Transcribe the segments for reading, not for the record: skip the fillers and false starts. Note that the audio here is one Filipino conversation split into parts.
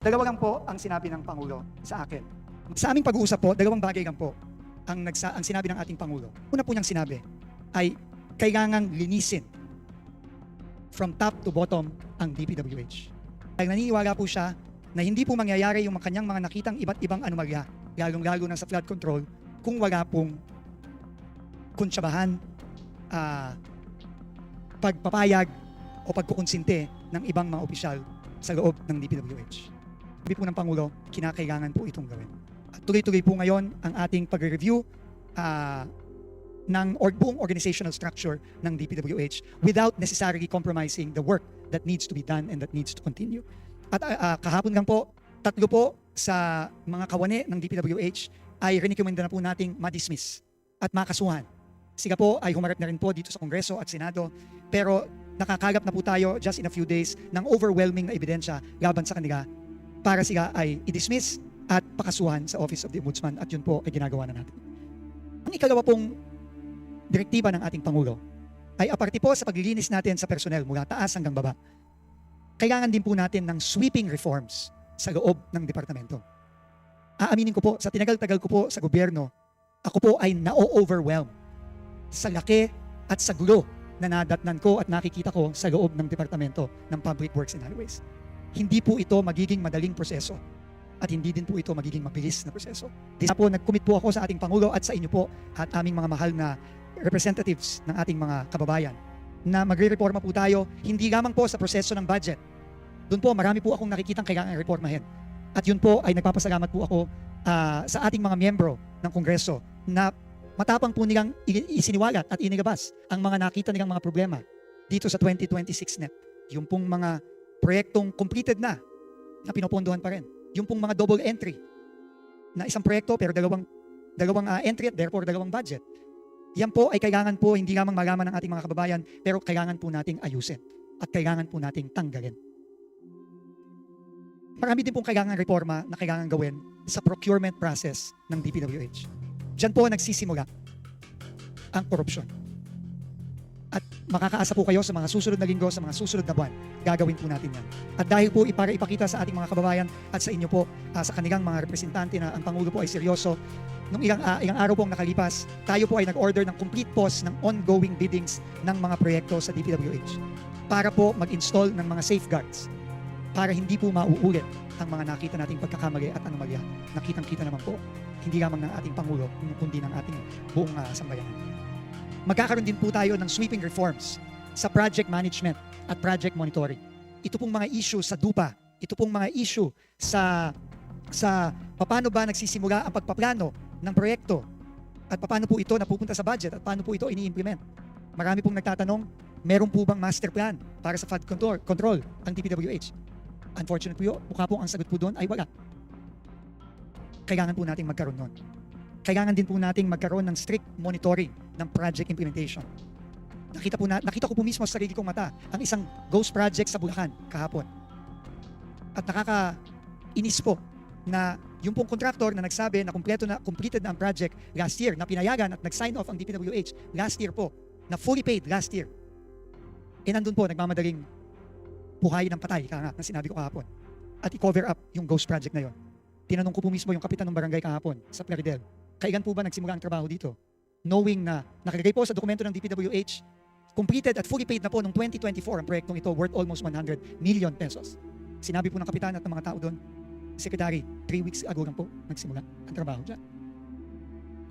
Dalawa lang po ang sinabi ng Pangulo sa akin. Sa aming pag-uusap po, dalawang bagay lang po ang sinabi ng ating Pangulo. Una po niyang sinabi ay kailangang linisin from top to bottom ang DPWH. Dahil naniniwala po siya na hindi po mangyayari yung kanyang mga nakitang iba't ibang anomalya, lalong-lalo na sa flood control, kung wala pong kuntsabahan, pagpapayag o pagkukonsinte ng ibang mga opisyal sa loob ng DPWH. Sabi po ng Pangulo, kinakailangan po itong gawin. At tuloy-tuloy po ngayon ang ating pag-review ng buong organizational structure ng DPWH without necessarily compromising the work that needs to be done and that needs to continue. At kahapon lang po, 3 po sa mga kawane ng DPWH ay rinikomenda na po nating ma-dismiss at makasuhan. Sila po ay humarap na rin po dito sa Kongreso at Senado, pero nakakagap na po tayo just in a few days ng overwhelming na ebidensya laban sa kanila para sila ay i-dismiss at pakasuhan sa Office of the Ombudsman, at yun po ay ginagawa na natin. Ang ikalawa pong direktiba ng ating Pangulo ay aparte po sa paglilinis natin sa personnel mula taas hanggang baba, kailangan din po natin ng sweeping reforms sa loob ng departamento. Aaminin ko po, sa tinagal-tagal ko po sa gobyerno, ako po ay na-overwhelm sa laki at sa gulo na nadatnan ko at nakikita ko sa loob ng departamento ng Public Works and Highways. Hindi po ito magiging madaling proseso at hindi din po ito magiging mabilis na proseso. Kaya po nag-commit po ako sa ating Pangulo at sa inyo po at aming mga mahal na representatives ng ating mga kababayan na magre-reforma po tayo hindi lamang po sa proseso ng budget. Doon po marami po akong nakikitang kailangan reformahin. At yun po ay nagpapasalamat po ako sa ating mga miyembro ng Kongreso na matapang po nilang isiniwalat at inilabas ang mga nakita nilang mga problema dito sa 2026 NEP. Yung pong mga proyektong completed na pinopondohan pa rin. Yung pong mga double entry na isang proyekto pero dalawang entry at therefore dalawang budget. Yan po ay kailangan po hindi lamang malaman ng ating mga kababayan, pero kailangan po nating ayusin at kailangan po nating tanggalin. Marami din pong kailangan reforma na kailangan gawin sa procurement process ng DPWH. Diyan po nagsisimula ang korupsyon. At makakaasa po kayo sa mga susunod na linggo, sa mga susunod na buwan, gagawin po natin yan. At dahil po para ipakita sa ating mga kababayan at sa inyo po, sa kanilang mga representante na ang Pangulo po ay seryoso, nung ilang araw pong nakalipas, tayo po ay nag-order ng complete pause ng ongoing biddings ng mga proyekto sa DPWH para po mag-install ng mga safeguards para hindi po mauulit ang mga nakita nating pagkakamali at anomalya. Nakitang-kita naman po, hindi lamang ng ating Pangulo, kundi ng ating buong sambayanan. Magkakaroon din po tayo ng sweeping reforms sa project management at project monitoring. Ito pong mga issue sa DUPA, ito pong mga issue sa paano ba nagsisimula ang pagpaplano ng proyekto at paano po ito napupunta sa budget at paano po ito ini-implement. Marami pong nagtatanong, meron po bang master plan para sa flood control ang DPWH? Unfortunately po, mukha po ang sagot po doon ay wala. Kailangan po nating magkaroon nun. Kailangan din po nating magkaroon ng strict monitoring ng project implementation. Nakita ko po mismo sa sarili kong mata ang isang ghost project sa Bulacan kahapon. At nakakainis po na yung pong contractor na nagsabi na completed na ang project last year, na pinayagan at nag-sign off ang DPWH last year po, na fully paid last year. Nandun po, nagmamadaling buhay ng patay, na sinabi ko kahapon. At i-cover up yung ghost project na yon. Tinanong ko po mismo yung kapitan ng barangay kahapon sa Plaridel, kailan po ba nagsimula ang trabaho dito? Knowing na nakalagay po sa dokumento ng DPWH, completed at fully paid na po noong 2024 ang proyektong ito worth almost 100 million pesos. Sinabi po ng kapitan at ng mga tao doon, Secretary, 3 weeks ago lang po nagsimula ang trabaho dyan.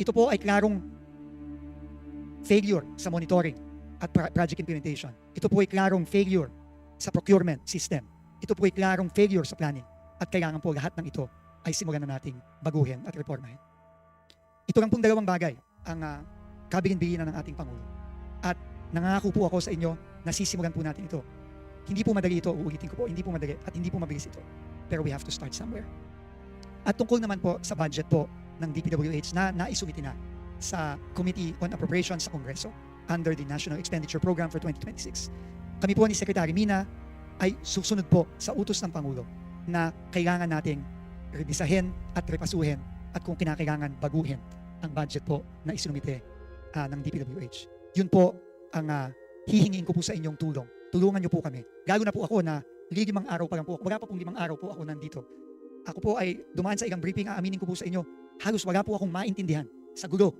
Ito po ay klarong failure sa monitoring at project implementation. Ito po ay klarong failure sa procurement system. Ito po ay klarong failure sa planning. At kailangan po lahat ng ito ay simulan na nating baguhin at reformahin. Ito lang pong dalawang bagay ang kabilin-bilinan ng ating Pangulo. At nangako po ako sa inyo na sisimulan po natin ito. Hindi po madali ito, uulitin ko po, hindi po madali at hindi po mabilis ito. Pero we have to start somewhere. At tungkol naman po sa budget po ng DPWH na naisumiti na sa Committee on Appropriations sa Kongreso under the National Expenditure Program for 2026. Kami po ni Secretary Mina ay susunod po sa utos ng Pangulo na kailangan nating revisahin at repasuhin at kung kinakailangan baguhin ang budget po na isinumite ng DPWH. Yun po ang hihingiin ko po sa inyong tulong. Tulungan niyo po kami. Lalo na po ako na limang araw pa lang po. Wala pa pong 5 araw po ako nandito. Ako po ay dumaan sa ilang briefing, aaminin ko po sa inyo, halos wala po akong maintindihan sa gulo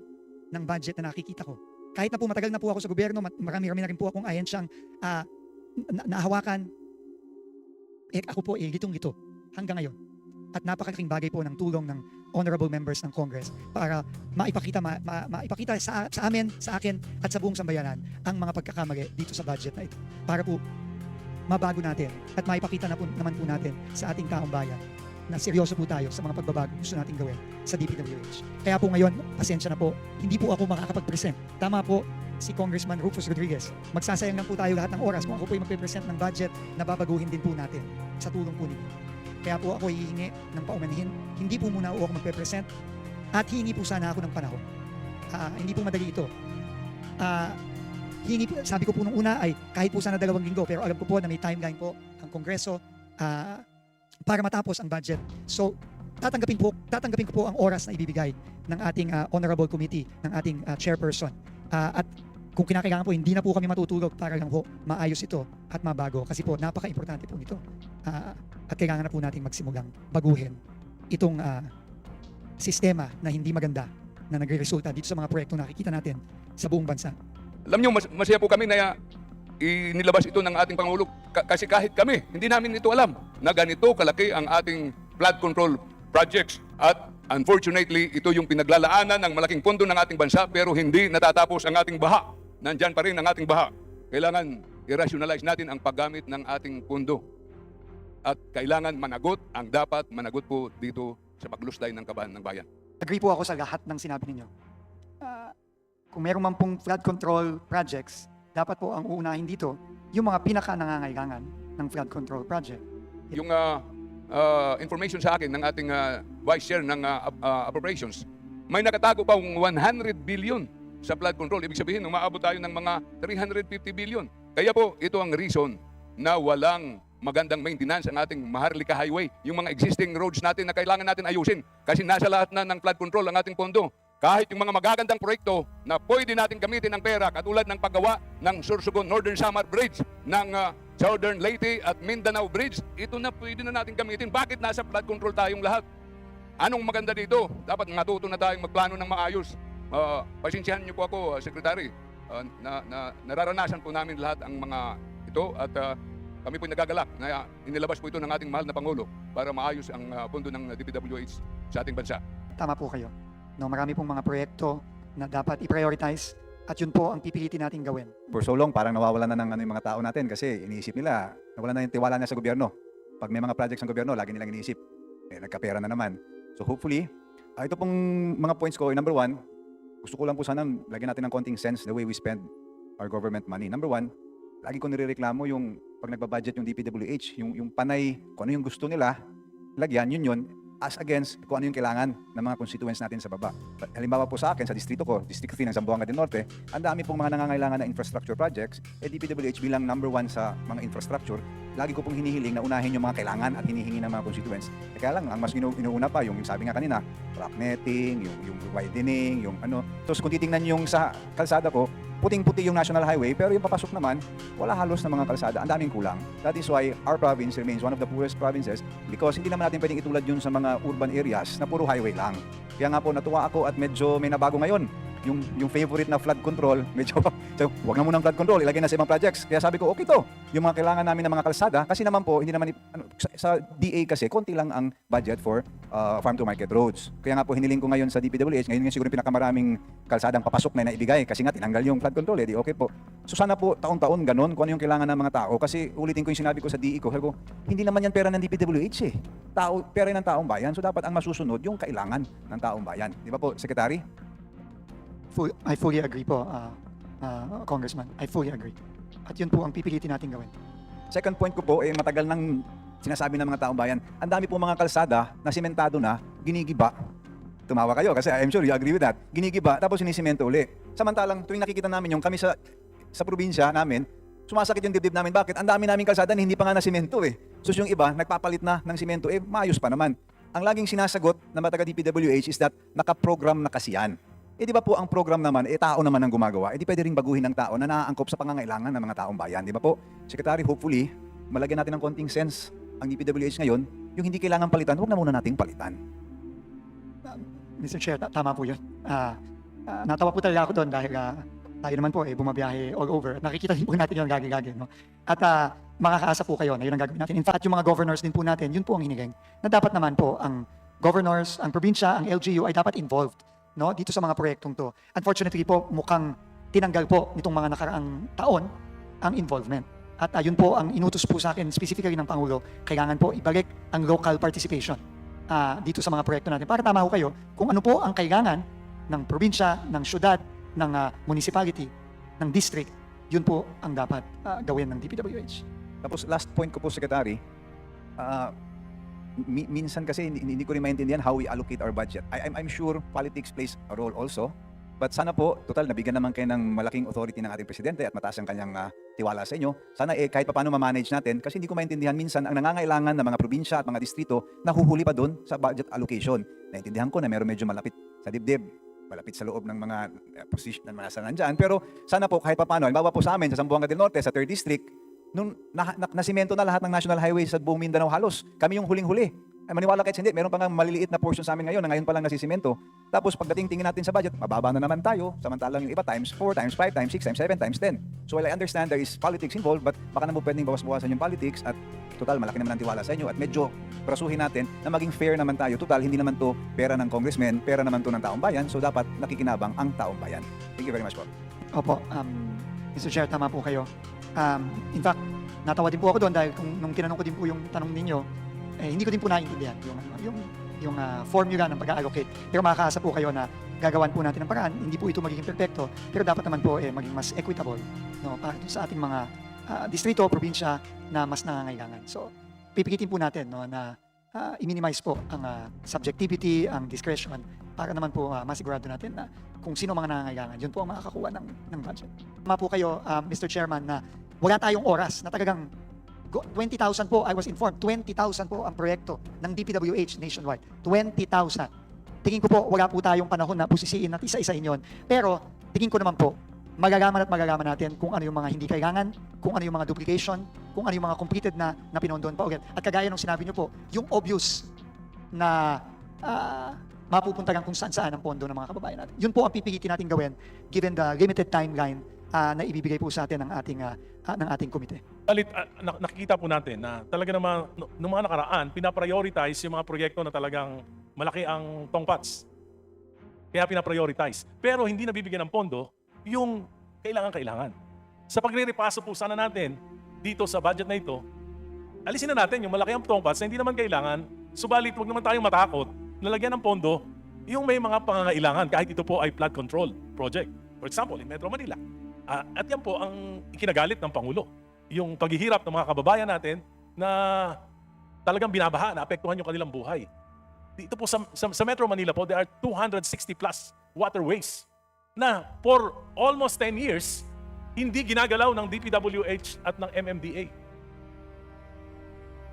ng budget na nakikita ko. Kahit na po matagal na po ako sa gobyerno, marami-rami na rin po akong ahensyang nahawakan, ako po litong-lito hanggang ngayon. At napakalaking bagay po ng tulong ng honorable members ng Congress para maipakita sa amin, sa akin at sa buong sambayanan ang mga pagkakamali dito sa budget na ito. Para po mabago natin at maipakita naman po natin sa ating taong bayan na seryoso po tayo sa mga pagbabago gusto nating gawin sa DPWH. Kaya po ngayon, pasensya na po, hindi po ako makakapag-present. Tama po si Congressman Rufus Rodriguez. Magsasayang lang po tayo lahat ng oras kung ako po ay magpe-present ng budget na babaguhin din po natin sa tulong po ninyo. Kaya po ako hihingi ng paumanhin. Hindi po muna ako magpe-present at hihingi po sana ako ng panahon. Hindi po madali ito. Sabi ko po nung una ay kahit po sana 2 linggo, pero alam ko po na may timeline po ang Kongreso para matapos ang budget. So, tatanggapin ko po ang oras na ibibigay ng ating honorable committee, ng ating chairperson. At kung kinakailangan po, hindi na po kami matutulog para lang po maayos ito at mabago. Kasi po, napaka-importante po nito. At kailangan na po natin magsimulang baguhin itong sistema na hindi maganda na nagre-resulta dito sa mga proyekto na nakikita natin sa buong bansa. Alam nyo, masaya po kami na inilabas ito ng ating Pangulo kasi kahit kami, hindi namin ito alam na ganito kalaki ang ating flood control projects. At unfortunately, ito yung pinaglalaanan ng malaking pondo ng ating bansa pero hindi natatapos ang ating baha. Nandyan pa rin ang ating baha. Kailangan i-rationalize natin ang paggamit ng ating pondo. At kailangan managot ang dapat managot po dito sa pagluslay ng kabahan ng bayan. Agree po ako sa lahat ng sinabi ninyo. Kung meron man pong flood control projects, dapat po ang uunahin dito yung mga pinaka-nangangailangan ng flood control project. Yung information sa akin ng ating Vice Chair ng Appropriations, may nakatago pa 100 billion sa flood control. Ibig sabihin, umaabot tayo ng mga 350 billion. Kaya po, ito ang reason na walang magandang maintenance ang ating Maharlika Highway. Yung mga existing roads natin na kailangan natin ayusin kasi nasa lahat na ng flood control ang ating pondo. Kahit yung mga magagandang proyekto na pwede natin gamitin ng pera katulad ng paggawa ng Sorsogon Northern Samar Bridge, ng Southern Leyte at Mindanao Bridge, ito na pwede na natin gamitin. Bakit nasa flood control tayong lahat? Anong maganda dito? Dapat natuto na tayong magplano ng maayos. Pasensyahan niyo po ako, Secretary. Nararanasan po namin lahat ang mga ito at kami po nagagalak na inilabas po ito ng ating mahal na Pangulo para maayos ang pondo ng DPWH sa ating bansa. Tama po kayo. No, marami pong mga proyekto na dapat i-prioritize at yun po ang pipilitin natin gawin. For so long, parang nawawalan na ng yung mga tao natin kasi iniisip nila, nawalan na yung tiwala na sa gobyerno. Pag may mga projects ng gobyerno, lagi nilang iniisip. Nagkapera na naman. So hopefully, ito pong mga points ko, number 1, gusto ko lang po sana lagyan natin ng konting sense the way we spend our government money. Number 1, lagi ko nirereklamo yung pag nagbabudget yung DPWH, yung panay, kung ano yung gusto nila, lagyan, yun, as against kung ano yung kailangan ng mga constituents natin sa baba. Halimbawa po sa akin, sa distrito ko, District 3 ng Zamboanga del Norte, ang dami pong mga nangangailangan na infrastructure projects, DPWH bilang number 1 sa mga infrastructure, lagi ko pong hinihiling na unahin yung mga kailangan at hinihingi ng mga constituents. Kaya lang, ang mas inuuna pa, yung sabi nga kanina, rock netting, yung widening, yung ano. Tapos kung titingnan yung sa kalsada ko, puting-puti yung national highway, pero yung papasok naman, wala halos na mga kalsada. Ang daming kulang. That is why our province remains one of the poorest provinces because hindi naman natin pwedeng itulad yun sa mga urban areas na puro highway lang. Kaya nga po natuwa ako at medyo may nabago ngayon. Yung favorite na flood control, medyo wag na munang flood control, ilagay na sa ibang projects. Kaya sabi ko, okay to. Yung mga kailangan namin ng mga kalsada, kasi naman po, hindi naman, sa DA kasi, konti lang ang budget for farm to market roads. Kaya nga po, hiniling ko ngayon sa DPWH, ngayon siguro yung pinakamaraming kalsadang papasok na naibigay, kasi nga tinanggal yung flood control, di okay po. So sana po, taon-taon ganun, kung ano yung kailangan ng mga tao, kasi ulitin ko yung sinabi ko sa DE ko, sabi ko, hindi naman yan pera ng DPWH eh. Pera ng taong bayan, so dapat ang masusunod yung kailangan ng taong bayan. Di ba po, Secretary? I fully agree po, Congressman. I fully agree. At yun po ang pipilitin natin gawin. Second point ko po, matagal nang sinasabi ng mga taong bayan, ang dami po mga kalsada na simentado na, ginigiba. Tumawa kayo kasi I'm sure you agree with that. Ginigiba, tapos sinisemento uli. Samantalang tuwing nakikita namin yung kami sa probinsya namin, sumasakit yung dibdib namin. Bakit? Ang dami naming kalsada na hindi pa nga na semento eh. So yung iba, nagpapalit na ng semento, maayos pa naman. Ang laging sinasagot ng mga taga-DPWH is that nakaprogram na kasi yan. Di ba po ang program naman, tao naman ang gumagawa. Di pwede ring baguhin ng tao na naaangkop sa pangangailangan ng mga taong bayan. Di ba po? Secretary, hopefully, malagyan natin ng konting sense ang DPWH ngayon, yung hindi kailangan palitan, huwag na muna nating palitan. Mr. Chair, tama po yun. Natawa po talaga ako doon dahil tayo naman po bumabiyahe all over. Nakikita din po natin yung gagi-gagi. No? At makakaasa po kayo na yun ang gagawin natin. In fact, yung mga governors din po natin, yun po ang hiniling. Na dapat naman po ang governors, ang probinsya, ang LGU ay dapat involved, no, dito sa mga proyektong to. Unfortunately po, mukhang tinanggal po nitong mga nakaraang taon ang involvement. At yun po ang inutos po sa akin, specifically ng Pangulo, kailangan po ibalik ang local participation dito sa mga proyekto natin. Para tama ho kayo, kung ano po ang kailangan ng probinsya, ng syudad, ng municipality, ng district, yun po ang dapat gawin ng DPWH. Tapos last point ko po, Secretary, minsan kasi hindi ko rin maintindihan how we allocate our budget. I'm sure politics plays a role also. But sana po, total, nabigyan naman kayo ng malaking authority ng ating presidente at mataas ang kanyang tiwala sa inyo. Sana kahit paano ma-manage natin kasi hindi ko maintindihan minsan ang nangangailangan ng mga probinsya at mga distrito nahuhuli pa doon sa budget allocation. Naintindihan ko na meron medyo malapit sa dibdib, malapit sa loob ng mga position ng mga sanandyan. Pero sana po kahit paano, halimbawa po sa amin sa Zamboanga del Norte, sa 3rd District, nung nasimento na lahat ng national highway sa buong Mindanao halos, kami yung huling-huli. Ay maniwala kahit hindi, meron pa nga maliliit na portion sa amin ngayon na ngayon pa lang nasisimento. Tapos pagdating tingin natin sa budget, mababa na naman tayo, samantalang yung iba times 4, times 5, times 6, times 7, times 10. So while I understand there is politics involved, but baka naman pwedeng bawas-bawasan yung politics at total malaki naman ang tiwala sa inyo at medyo prasuhin natin na maging fair naman tayo. Total, hindi naman to pera ng congressman, pera naman to ng taong bayan, so dapat nakikinabang ang taong bayan. Thank you very much po. Opo, Mr. Chair, tama po kayo. In fact, natawa din po ako doon dahil nung tinanong ko din po yung tanong ninyo, hindi ko din po naiintindihan yung formula ng pag-allocate. Pero makakaasa po kayo na gagawan po natin ng paraan. Hindi po ito magiging perfecto, pero dapat naman po maging mas equitable, no, para sa ating mga distrito o probinsya na mas nangangailangan. So, pipigitin po natin, no, na i-minimize po ang subjectivity, ang discretion, para naman po masigurado natin na kung sino mga nangangailangan, yun po ang makakakuha ng budget. Tama po kayo, Mr. Chairman, na wala tayong oras na talagang 20,000 po, I was informed, 20,000 po ang proyekto ng DPWH nationwide. 20,000. Tingin ko po, wala po tayong panahon na pusisiin at isa-isahin yon. Pero, tingin ko naman po, magagaman natin kung ano yung mga hindi kailangan, kung ano yung mga duplication, kung ano yung mga completed na pinondoon pa ulit. At kagaya ng sinabi nyo po, yung obvious na mapupunta lang kung saan-saan ang pondo ng mga kababayan natin. Yun po ang pipilitin natin gawin given the limited timeline na ibibigay po sa atin ng ating komite. Nakikita po natin na talaga naman noong mga nakaraan, pinaprioritize yung mga proyekto na talagang malaki ang tongpats. Kaya pinaprioritize. Pero hindi nabibigyan ng pondo yung kailangan-kailangan. Sa pagre-repaso po sana natin dito sa budget na ito, alisin na natin yung malaki ang tongpats na hindi naman kailangan. Subalit, huwag naman tayong matakot na lagyan ng pondo yung may mga pangangailangan kahit ito po ay flood control project. For example, in Metro Manila. At yan po ang ikinagalit ng Pangulo. Yung paghihirap ng mga kababayan natin na talagang binabaha, na apektuhan yung kanilang buhay. Dito po sa Metro Manila po, there are 260 plus waterways na for almost 10 years, hindi ginagalaw ng DPWH at ng MMDA.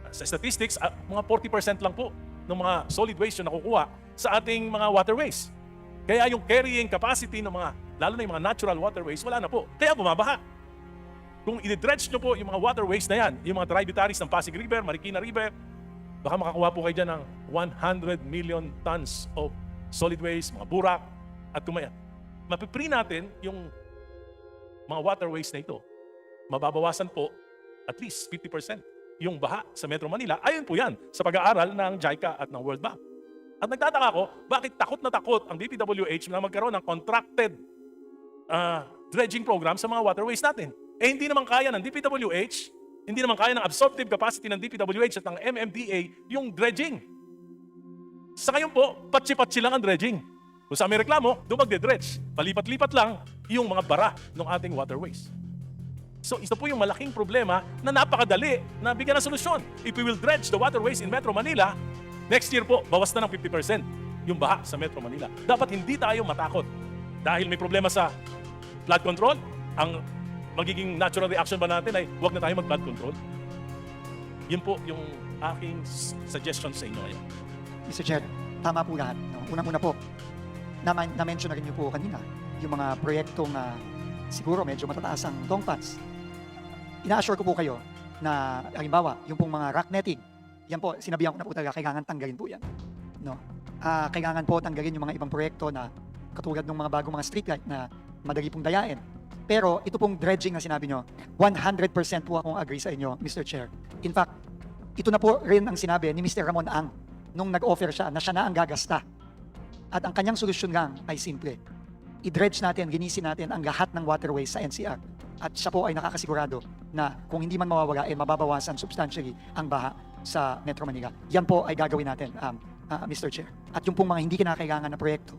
Sa statistics, mga 40% lang po ng mga solid waste yung nakukuha sa ating mga waterways. Kaya yung carrying capacity ng mga, lalo na yung mga natural waterways, wala na po. Kaya bumabaha. Kung i-dredge nyo po yung mga waterways na yan, yung mga tributaries ng Pasig River, Marikina River, baka makakuha po kayo dyan ng 100 million tons of solid waste, mga burak, at kumaya. Mapipre natin yung mga waterways na ito. Mababawasan po at least 50% yung baha sa Metro Manila. Ayon po yan sa pag-aaral ng JICA at ng World Bank. At nagtataka ko, bakit takot na takot ang DPWH na magkaroon ng contracted dredging program sa mga waterways natin? Hindi naman kaya ng DPWH, hindi naman kaya ng absorptive capacity ng DPWH at ng MMDA yung dredging. Sa ngayon po, patsi-patsi lang ang dredging. Kung saan may reklamo, doon magde-dredge. Palipat-lipat lang yung mga bara ng ating waterways. So, ito po yung malaking problema na napakadali na bigyan ng solusyon. If we will dredge the waterways in Metro Manila, next year po, bawas na ng 50% yung baha sa Metro Manila. Dapat hindi tayo matakot. Dahil may problema sa flood control, ang magiging natural reaction ba natin ay huwag na tayo mag-flood control? Yun po yung aking suggestion sa inyo ngayon. Mr. Chair, tama po lahat. No? Unang-una po, na-mention na rin niyo po kanina, yung mga proyektong siguro medyo matataas ang tongpats. Ina-assure ko po kayo, na halimbawa, yung pong mga rock netting, yan po, sinabihan ko na po talaga, kailangan tanggalin po yan. No? Kailangan po tanggalin yung mga ibang proyekto na katulad ng mga bagong mga streetlight na madali pong dayain. Pero ito pong dredging na sinabi nyo, 100% po akong agree sa inyo, Mr. Chair. In fact, ito na po rin ang sinabi ni Mr. Ramon Ang nung nag-offer siya na siya na ang gagasta. At ang kanyang solusyon lang ay simple. I-dredge natin, linisin natin ang lahat ng waterways sa NCR. At siya po ay nakakasigurado na kung hindi man mawawala, mababawasan substantially ang baha sa Metro Manila. Yan po ay gagawin natin, Mr. Chair. At yung pong mga hindi kinakailangan na proyekto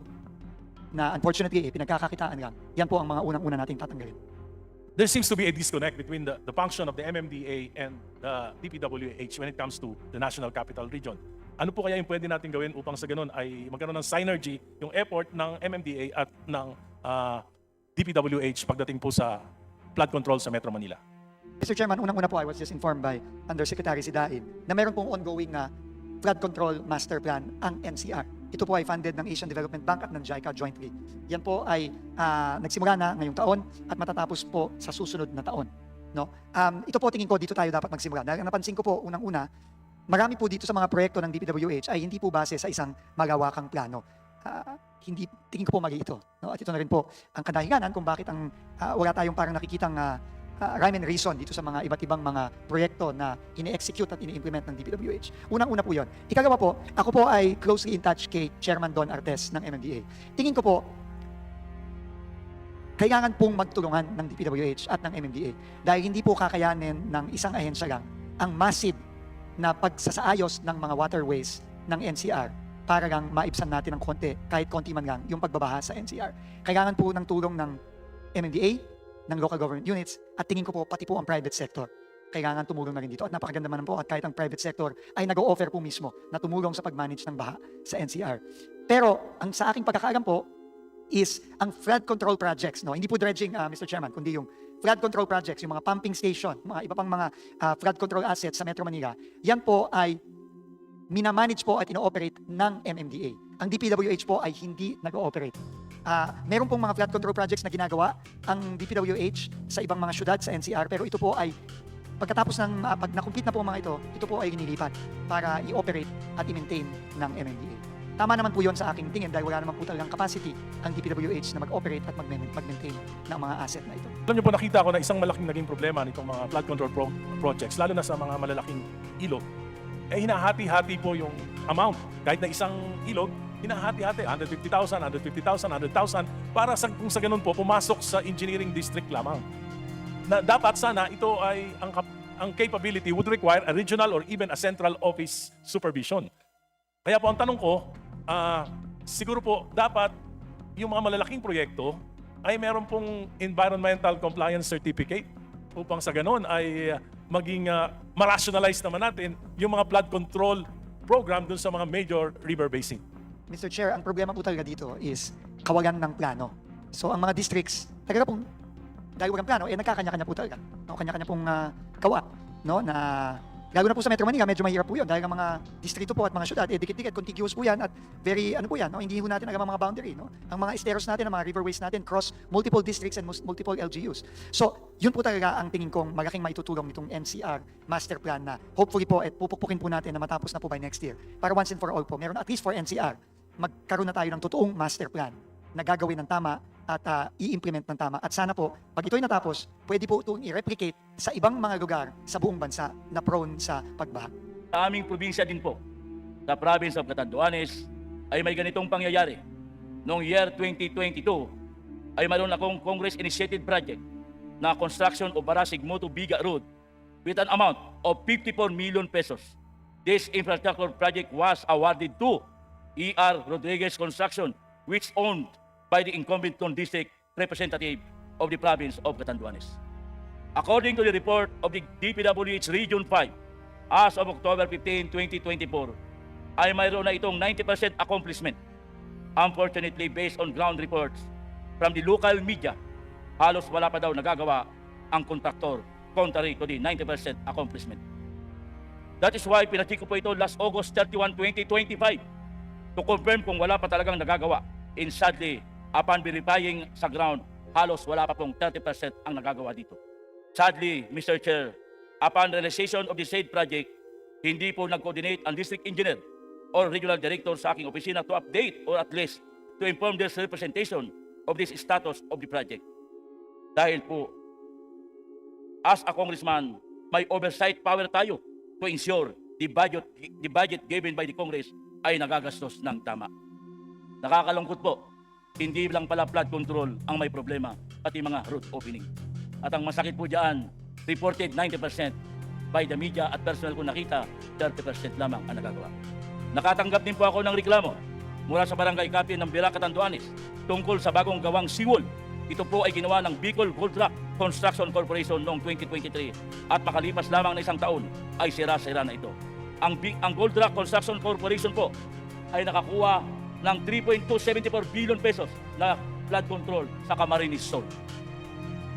na unfortunately, pinagkakakitaan lang, yan po ang mga unang-una nating tatanggalin. There seems to be a disconnect between the function of the MMDA and the DPWH when it comes to the National Capital Region. Ano po kaya yung pwede natin gawin upang sa ganun ay magkaroon ng synergy yung effort ng MMDA at ng DPWH pagdating po sa flood control sa Metro Manila? Mr. Chairman, unang-una po, I was just informed by Undersecretary Sidain na meron pong ongoing na flood control master plan ang NCR. Ito po ay funded ng Asian Development Bank at ng JICA jointly. Yan po ay nagsimula na ngayong taon at matatapos po sa susunod na taon. No? Ito po tingin ko dito tayo dapat magsimula. Dahil napansin ko po unang-una, marami po dito sa mga proyekto ng DPWH ay hindi po base sa isang malawakang plano. Hindi tingin ko po mali ito. No? At ito na rin po ang kadahilanan kung bakit wala tayong parang nakikitang rhyme and reason dito sa mga iba't ibang mga proyekto na ini-execute at ini-implement ng DPWH. Unang-una po yon. Ikalawa po, ako po ay closely in touch kay Chairman Don Artes ng MMDA. Tingin ko po, kailangan pong magtulungan ng DPWH at ng MMDA dahil hindi po kakayanin ng isang ahensya lang ang massive na pagsasaayos ng mga waterways ng NCR para lang maibsan natin ng konti, kahit konti man lang, yung pagbabaha sa NCR. Kailangan po ng tulong ng MMDA, ng local government units, at tingin ko po pati po ang private sector. Kailangan tumulong na rin dito. At napakaganda naman po at kahit ang private sector ay nag-o-offer po mismo na tumulong sa pag-manage ng baha sa NCR. Pero ang sa aking pagkakaalam po is ang flood control projects, no? Hindi po dredging, Mr. Chairman, kundi yung flood control projects, yung mga pumping station, mga iba pang mga flood control assets sa Metro Manila, yan po ay minamanage po at ino-operate ng MMDA. Ang DPWH po ay hindi nag-ooperate. Meron pong mga flood control projects na ginagawa ang DPWH sa ibang mga syudad sa NCR, pero ito po ay pagkatapos ng pag na-complete na po ang mga ito po ay inilipat para i-operate at i-maintain ng MMDA. Tama naman po yon sa aking tingin dahil wala naman po talagang capacity ang DPWH na mag-operate at mag-maintain ng mga asset na ito. Alam niyo po, nakita ko na isang malaking naging problema nitong mga flood control projects, lalo na sa mga malalaking ilog, hinahati-hati po yung amount. Kahit na isang ilog, hinahati-hati, 150,000, 150,000, 100,000, para kung sa ganun po, pumasok sa engineering district lamang. Na dapat sana ito ay, ang capability would require a regional or even a central office supervision. Kaya po ang tanong ko, siguro po dapat yung mga malalaking proyekto ay meron pong environmental compliance certificate upang sa ganun ay maging ma-rationalize naman natin yung mga flood control program dun sa mga major river basin. Mr. Chair, ang problema po talaga dito is kawalan ng plano. So ang mga districts, talaga pong dahil walang plano, nagkakanya-kanya po talaga. No, kanya-kanya pong gawa. No, na, lalo na po sa Metro Manila, medyo mahirap po yun dahil ang mga distrito po at mga syudad, dikit-dikit, contiguous po yan at very, ano po yan, no? Hindi po natin alam ang mga boundary. No? Ang mga esteros natin, ang mga riverways natin, cross multiple districts and multiple LGUs. So, yun po talaga ang tingin kong malaking maitutulong nitong NCR master plan na hopefully po, pupukpukin po natin na matapos na po by next year. Para once and for all po, meron at least for NCR, magkaroon na tayo ng totoong master plan na gagawin ng tama at i-implement ng tama. At sana po, pag ito'y natapos, pwede po itong i-replicate sa ibang mga lugar sa buong bansa na prone sa pagbaha. Sa aming probinsya din po, sa province of Catanduanes, ay may ganitong pangyayari. Noong year 2022, ay mayroon akong Congress-initiated project na construction of Barasig Moto Biga Road with an amount of 54 million pesos. This infrastructure project was awarded to E.R. Rodriguez Construction, which owned by the incumbent district representative of the province of Catanduanes. According to the report of the DPWH Region 5, as of October 15, 2024, ay mayroon na itong 90% accomplishment. Unfortunately, based on ground reports from the local media, halos wala pa daw nagagawa ang kontraktor contrary to the 90% accomplishment. That is why pinacheck ko po ito last August 31, 2025 to confirm kung wala pa talagang nagagawa. And sadly, upon verifying sa ground, halos wala pa pong 30% ang nagagawa dito. Sadly, Mr. Chair, Upon realization of the said project, hindi po nag-coordinate ang district engineer or regional director sa aking opisina to update or at least to inform their representation of this status of the project. Dahil po, as a congressman, may oversight power tayo to ensure the budget given by the Congress ay nagagastos ng tama. Nakakalungkot po, hindi lang pala flood control ang may problema, pati mga road opening. At ang masakit po dyan, reported 90% by the media at personal ko nakita, 30% lamang ang nagagawa. Nakatanggap din po ako ng reklamo mula sa barangay captain ng Bira, Catanduanes tungkol sa bagong gawang seawall. Ito po ay ginawa ng Bicol Gold Rock Construction Corporation noong 2023 at makalipas lamang na isang taon ay sira-sira na ito. Ang Gold Rock Construction Corporation po ay nakakuha ng 3.274 billion pesos na flood control sa Camarines Zone.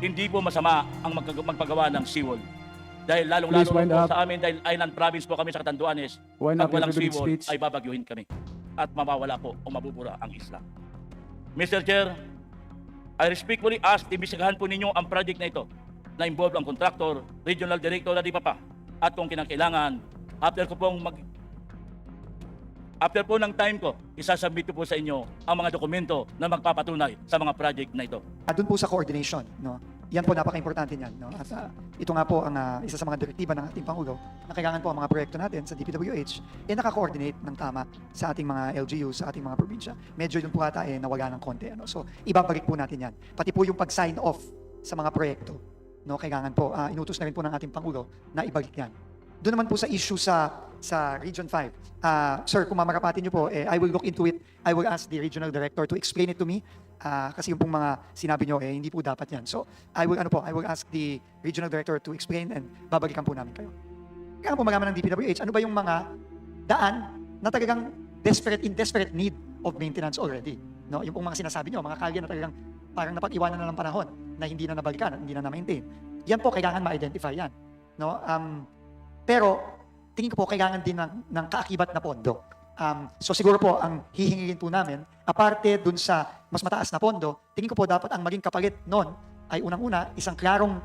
Hindi po masama ang magpagawa ng seawall. Dahil lalong-lalo Please wind po up. sa amin dahil island province po kami sa Catanduanes, Wind pag up your walang privilege seawall speech. ay babagyuhin kami at mawawala po o mabubura ang isla. Mr. Chair, I respectfully ask imbestigahan po ninyo ang project na ito na involve ang contractor, regional director na di pa at kung kinakailangan, after po ng time ko, isasubmit ko po sa inyo ang mga dokumento na magpapatunay sa mga project na ito. Doon po sa coordination, no? Yan po napaka-importante niyan, no? At ito nga po ang isa sa mga direktiba ng ating Pangulo na kailangan po ang mga proyekto natin sa DPWH naka-coordinate ng tama sa ating mga LGU, sa ating mga probinsya. Medyo yun po ata nawala ng konti, ano? So, ibabalik po natin yan. Pati po yung pag-sign off sa mga proyekto, no? Kailangan po, inutos na rin po ng ating Pangulo na ibalik yan. Doon naman po sa issue sa Region 5. Sir, kung mamarapatin niyo po, I will look into it. I will ask the regional director to explain it to me. Kasi yung pong mga sinabi niyo, hindi po dapat yan. So, I will ask the regional director to explain and babalikan po namin kayo. Kaya po malaman ng DPWH, ano ba yung mga daan na talagang in desperate need of maintenance already. No? Yung pong mga sinasabi niyo, mga kalye na talagang parang napag-iwanan na ng panahon na hindi na nabalikan, hindi na na-maintain. Yan po, kailangan ma-identify yan. No? Pero, tingin ko po, kailangan din ng kaakibat na pondo. So siguro po, ang hihingin po namin, aparte dun sa mas mataas na pondo, tingin ko po dapat ang maging kapalit nun ay unang-una, isang klarong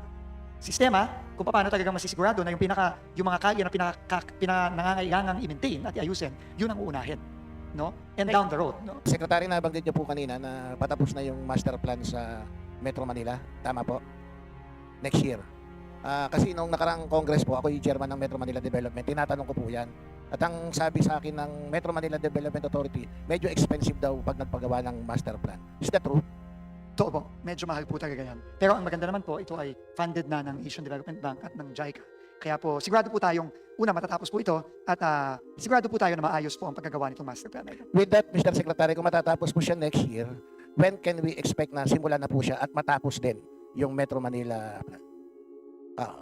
sistema kung paano talagang masisigurado na yung mga kalye na nangangailangang i-maintain at i-ayusin, yun ang uunahin. No? And down the road. No? Secretary, nabanggit niyo po kanina na patapos na yung master plan sa Metro Manila. Tama po? Next year. Kasi nung nakarang Congress po, ako yung chairman ng Metro Manila Development, tinatanong ko po yan. At ang sabi sa akin ng Metro Manila Development Authority, medyo expensive daw pag nagpagawa ng master plan. Is that true? Totoo po, medyo mahal po talaga yan. Pero ang maganda naman po, ito ay funded na ng Asian Development Bank at ng JICA. Kaya po, sigurado po tayong, una, matatapos po ito at sigurado po tayo na maayos po ang pagkagawa nitong master plan na ito. With that, Mr. Secretary, kung matatapos po siya next year, when can we expect na simulan na po siya at matapos din yung Metro Manila plan?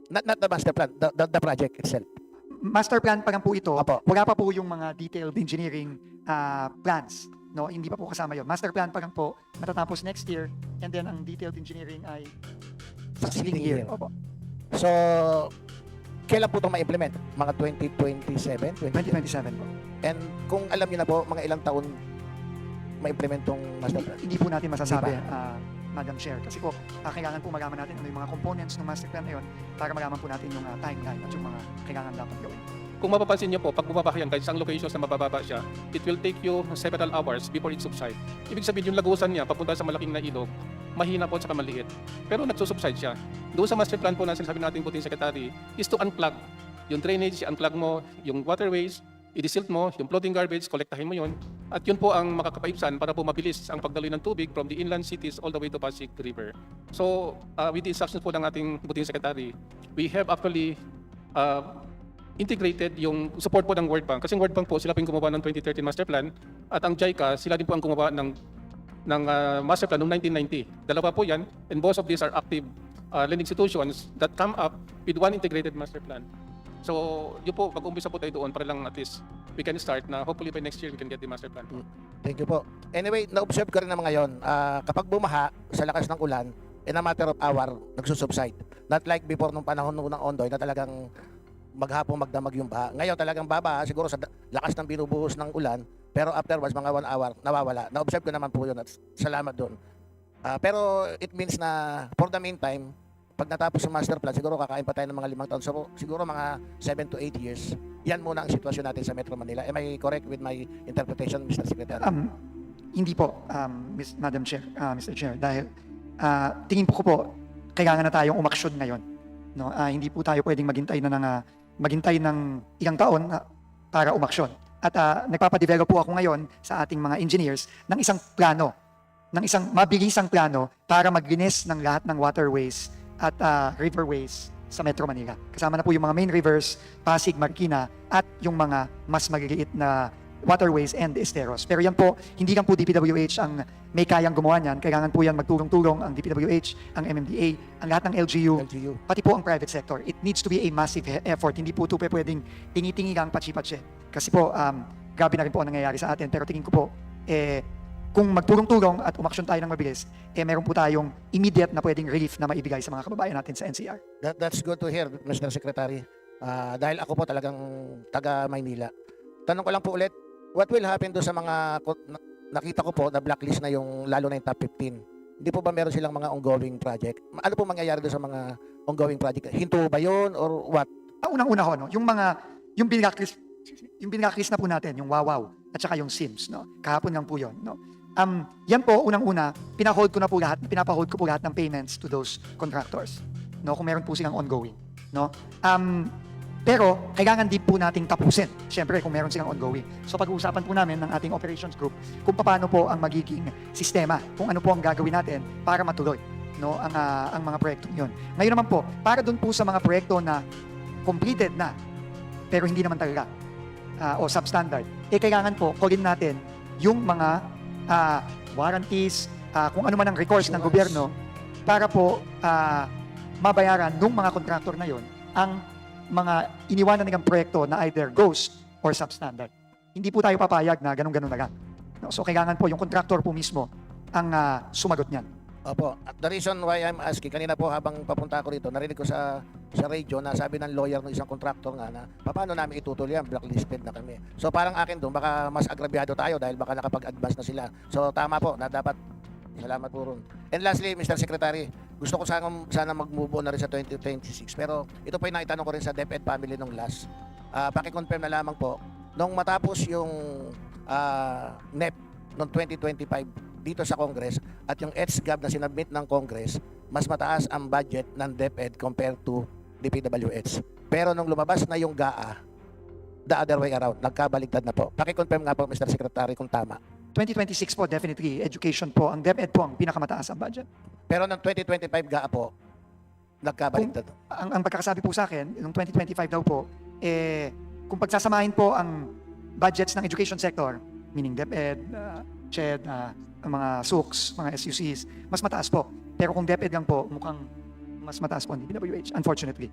Not the master plan, the project itself. Master plan pa lang po ito. Opo. Wala pa po yung mga detailed engineering plans. No, hindi pa po kasama yon. Master plan pa lang po, matatapos next year, and then ang detailed engineering ay succeeding year. Opo. So, kailan po itong ma-implement? Mga 2027? 2027 po. And kung alam niyo na po, mga ilang taon ma-implement itong master plan? Hindi po natin masasabi, Hindi Madam Chair. Kasi po, kailangan po malaman natin ano yung mga components ng master plan na yun para malaman po natin yung timeline at yung mga kailangan dapat gawin. Kung mapapansin niyo po, pag bumaba yan, kahit isang locations na mabababa siya, it will take you several hours before it subside. Ibig sabihin, yung lagusan niya, papunta sa malaking na ilog, mahina po at saka maliit. Pero nagsusubside siya. Doon sa master plan po na sinasabi natin po, Secretary, is to unplug. Yung drainage, unplug mo, yung waterways, i-desilt mo, yung floating garbage, kolektahin mo yun. At yun po ang makakapaibsan para po mabilis ang pagdaloy ng tubig from the inland cities all the way to Pasig River. So, with the instructions po ng ating Buting Secretary, we have actually integrated yung support po ng World Bank. Kasi yung World Bank po, sila po yung gumawa ng 2013 Master Plan. At ang JICA, sila din po ang gumawa ng Master Plan noong 1990. Dalawa po yan, and both of these are active lending institutions that come up with one integrated Master Plan. So, yun po, mag-umpisa po tayo doon para lang at least we can start na hopefully by next year we can get the master plan. Thank you po. Anyway, na-observe ko rin naman ngayon, kapag bumaha sa lakas ng ulan, in a matter of hour, nagsusubside. Not like before nung panahon ng Ondoy na talagang maghapong magdamag yung baha. Ngayon talagang babaha siguro sa lakas ng binubuhos ng ulan, pero afterwards, mga 1 hour, nawawala. Na-observe ko naman po yun at salamat doon. Pero it means na for the meantime, pag natapos yung master plan, siguro kakain pa tayo ng mga 5 taon. So, siguro mga 7 to 8 years. Yan muna ang sitwasyon natin sa Metro Manila. Am I correct with my interpretation, Mr. Secretary? Hindi po, Madam Chair, Mr. Chair, dahil tingin ko po, kailangan na tayong umaksyon ngayon. No? Hindi po tayo pwedeng maghintay ng ilang taon para umaksyon. At nagpapadevelop po ako ngayon sa ating mga engineers ng isang plano, ng isang mabilisang plano para maglinis ng lahat ng waterways at riverways sa Metro Manila. Kasama na po yung mga main rivers, Pasig, Marikina, at yung mga mas maliliit na waterways and esteros. Pero yan po, hindi lang po DPWH ang may kayang gumawa niyan. Kailangan po yan magtulong-tulong ang DPWH, ang MMDA, ang lahat ng LGU, pati po ang private sector. It needs to be a massive effort. Hindi po ito pwedeng tingi-tingi lang patsi-patsi. Kasi po, grabe na rin po ang nangyayari sa atin. Pero tingin ko po, kung magtulong-tulong at umaksyon tayo ng mabilis, meron po tayong immediate na pwedeng relief na maibigay sa mga kababayan natin sa NCR. That's good to hear, Mr. Secretary. Dahil ako po talagang taga Maynila. Tanong ko lang po ulit, what will happen do sa mga nakita ko po na blacklist na yung lalo na yung top 15? Hindi po ba meron silang mga ongoing project? Ano po mangyayari do sa mga ongoing project? Hinto ba yun or what? Unang-una ho, no, yung blacklist na po natin, yung Wawaw at saka yung Sims, no. Kahapon lang po 'yon, no. Yan po unang-una, pinapahold ko po lahat ng payments to those contractors, no, kung meron po silang ongoing, no. Pero kailangan din po nating tapusin, syempre kung meron silang ongoing. So pag-uusapan po namin ng ating operations group kung paano po ang magiging sistema, kung ano po ang gagawin natin para matuloy, no, ang mga proyekto 'yon. Ngayon naman po, para doon po sa mga proyekto na completed na pero hindi naman talaga o substandard, kailangan po kunin natin yung mga warranties, kung ano man ang recourse ng gobyerno para po mabayaran ng mga kontraktor na yon ang mga iniwanan nilang proyekto na either ghost or substandard. Hindi po tayo papayag na ganun-ganun na lang. No? So kailangan po yung kontraktor po mismo ang sumagot niyan. Opo. At the reason why I'm asking, kanina po habang papunta ako rito, narinig ko sa radio na sabi ng lawyer ng isang contractor nga na paano namin itutuloy yan, blacklisted na kami. So parang akin doon, baka mas agrabyado tayo dahil baka nakapag-advance na sila. So tama po na dapat, salamat po ron. And lastly, Mr. Secretary, gusto ko sana mag-move on na rin sa 2026. Pero ito po yung naitanong ko rin sa DepEd family nung last. Paki-confirm na lamang po, nung matapos yung NEP noong 2025, dito sa Congress at yung EDSGAB na sinubmit ng Congress, mas mataas ang budget ng DepEd compared to DPWH. Pero nung lumabas na yung GAA, the other way around, nagkabaligtad na po. Paki-confirm nga po, Mr. Secretary, kung tama. 2026 po, definitely, education po, ang DepEd po ang pinakamataas ang budget. Pero ng 2025 GAA po, nagkabaligtad. Ang pagkakasabi po sa akin, noong 2025 daw po, kung pagsasamahin po ang budgets ng education sector, meaning DepEd, CHED, ang mga SUCs, mga SUCs, mas mataas po. Pero kung DepEd lang po, mukhang mas mataas po ang DPWH, unfortunately.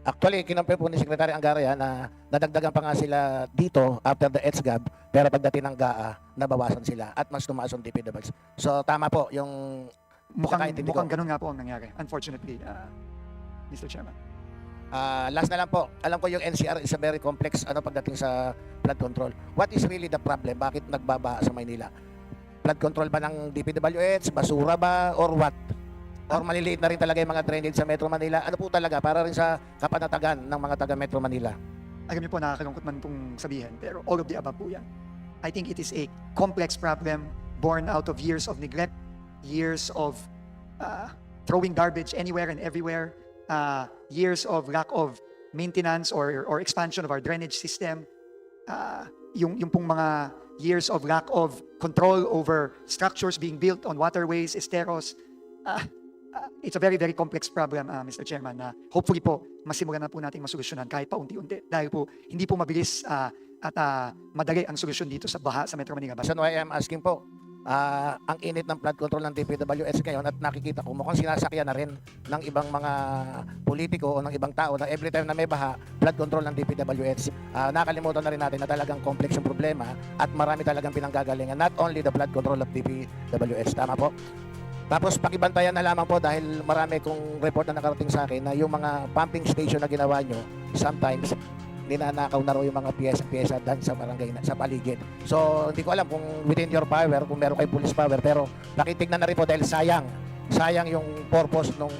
Actually, kinampir po ni Secretary Angara na nadagdagan pa nga sila dito after the EDSGAB, pero pagdating ng GAA, nabawasan sila at mas tumaas ang DPWH. So tama po yung Mukhang pagkakaintindi ko. ganun nga po ang nangyari, unfortunately, Mr. Chairman. Last na lang po, alam ko yung NCR is a very complex pagdating sa flood control. What is really the problem? Bakit nagbabaha sa Maynila? Flood control ba ng DPWH? Basura ba? Or what? Or maliliit na rin talaga yung mga drainage sa Metro Manila? Ano po talaga? Para rin sa kapanatagan ng mga taga Metro Manila. Alam niyo po, nakakalungkot man itong sabihin, pero all of the above po yan. I think it is a complex problem born out of years of neglect, years of throwing garbage anywhere and everywhere, years of lack of maintenance or expansion of our drainage system, yung pong mga years of lack of control over structures being built on waterways, esteros. It's a very, very complex problem, Mr. Chairman, na hopefully po, masimulan na po nating masolusyonan kahit pa unti-unti. Dahil po, hindi po mabilis at madali ang solusyon dito sa baha sa Metro Manila. That's why I'm asking po, ang init ng flood control ng DPWH ngayon at nakikita ko mukhang sinasakyan na rin ng ibang mga politiko o ng ibang tao na every time na may baha, flood control ng DPWH. Nakalimutan na rin natin na talagang complex yung problema at marami talagang pinanggagalingan. Not only the flood control of DPWH. Tama po? Tapos pakibantayan na lamang po dahil marami kong report na nakarating sa akin na yung mga pumping station na ginawa nyo, sometimes ninanakaw na raw yung mga piyesa-piyesa dahil sa barangay, sa paligid. So, hindi ko alam kung within your power, kung meron kayo police power, pero nakitignan na rin po dahil sayang yung purpose nung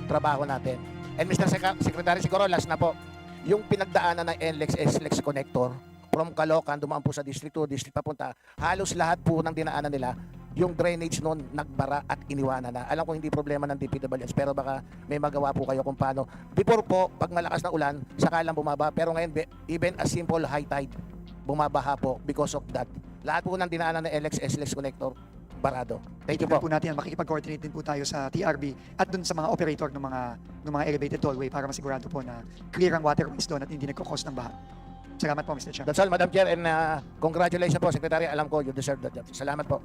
trabaho natin. And Mr. Secretary, siguro last na po, yung pinagdaanan ng NLEX SLEX connector from Caloocan, dumaan po sa District 2, District papunta, halos lahat po ng dinaanan nila, yung drainage noon nagbara at iniwanan na. Alam ko hindi problema ng DPWH, pero baka may magawa po kayo kung paano. Before po, pag malakas na ulan, saka lang bumaba. Pero ngayon, even a simple high tide, bumabaha po because of that. Lahat po ng dinaanan ng NLEX SLEX connector, barado. Thank you Tignan po. po natin yan. Makikipag-coordinate din po tayo sa TRB at dun sa mga operator ng mga elevated tollway para masigurado po na clear ang waterways doon at hindi nagkakos ng baha. Salamat po, Mr. Chairman. That's all, Madam Chair, and congratulations po, Secretary. Alam ko, you deserve that job. Salamat po.